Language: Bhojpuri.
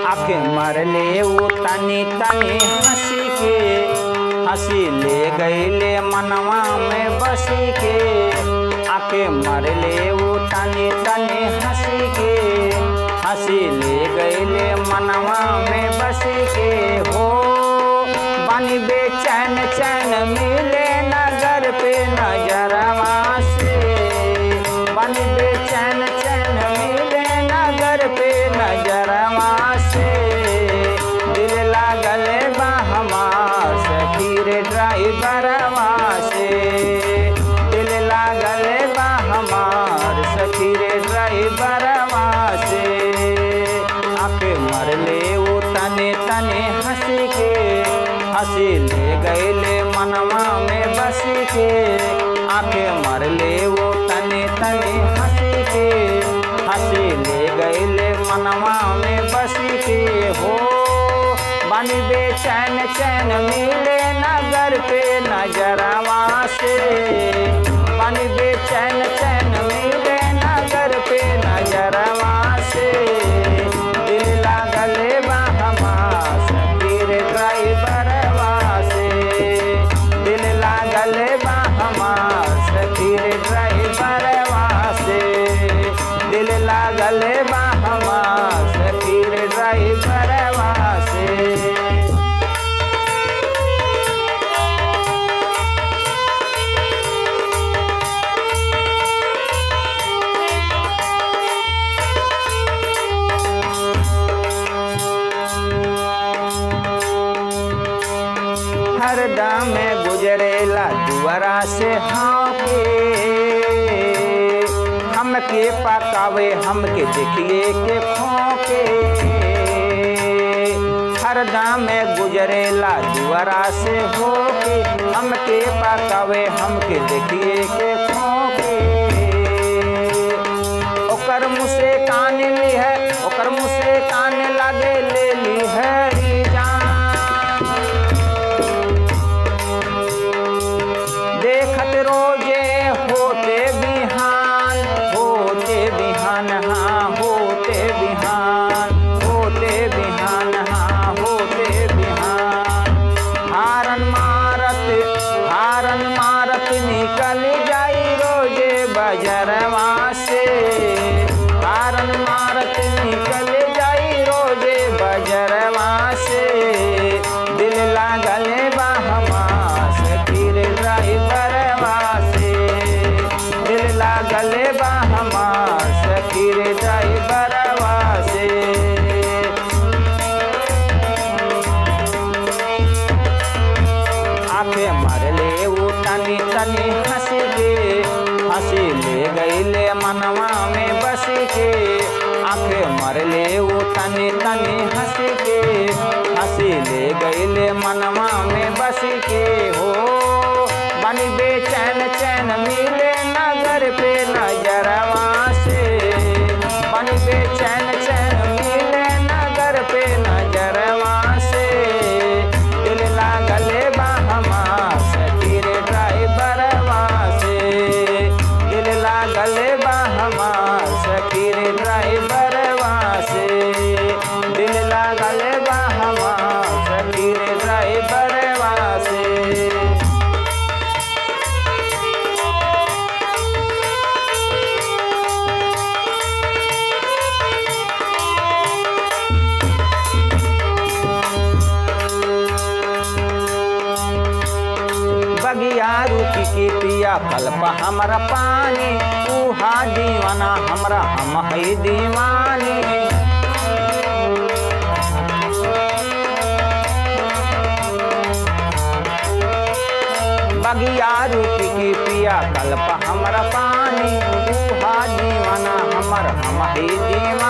आके मरले वो तनी तनी हंसी के, हंसी ले गईले मनवा में बसी के। आके मरले वो तनी तनी हंसी के, हंसी ले गईले मनवा में बसी के। हो बनी बेचैन चैन मिले नगर पे नजरवा से, बनी बेचैन चैन मिले नगर पे नजरवा से। दिल लागल बा हमार सखी रे ड्राइवरवा से, दिल लागल बा हमार सखी रे ड्राइवरवा से। आके मरले वो तने तने हंसी के, हंसी ले गईले मनवा में बसी के। आके मरले वो तने तने हंसी के, हंसी ले गईले मनवा में बसी के। हो बनी बेचैन चैन मिले नगर पे नजरवा से, बनी बेचैन चैन मिले नगर पे नजरवा से। दिल लागल बा हमार सखी रे ड्राइवरवा से, दिल लागल बा हमार सखी रे ड्राइवरवा से, दिल लागल बा हमार सखी रे ड्राइवरवा से। हरदम में गुजरेला दुआरा से हाँ के, हमके पकावे हमके देखिए के खोके। हरदम में गुजरेला दुआरा से होके, हमके पकावे हमके देखिए के खोके। ओकर मुँह से कान ली है, ओकर मुँह से कान लगे ले ली है रोजे होते बिहान, होते बिहान हाँ होते बिहान, होते बिहान हाँ होते बिहान। हारन मारत निकल जाई रोजे बजरवा से, हारन मारत निकल जाई रोजे बजरवा से। दिल लागल बा हमार सखी रे ड्राइवरवा से, दिल लागल बा हमार सखी रे ड्राइवरवा से। आके मरले वो तनी तनी हंसी के, हंसी ले गईले मनवा में बसी के। आके मरले वो तनी तनी हंसी के, हंसी ले गईले मनवा में बसी के। हो बनी बेचैन चैन मिले नगर पे नजरवा से, बनी बेचैन चैन मिले नगर पे नजरवा से। दिल लागल बा हमार सखी रे ड्राइवरवा से, दिल लागल बा हमार सखी रे ड्राइवरवा से, दिल लागल बा हमार सखी रे ड्राइवरवा से। बगिया रुकी की पिया पलप हमरा पानी, उहा दीवाना हमरा हम है दीवानी। बगिया रुकी की पिया कल्प हमरा पानी, उहा दीवाना हमर हम है दीवानी।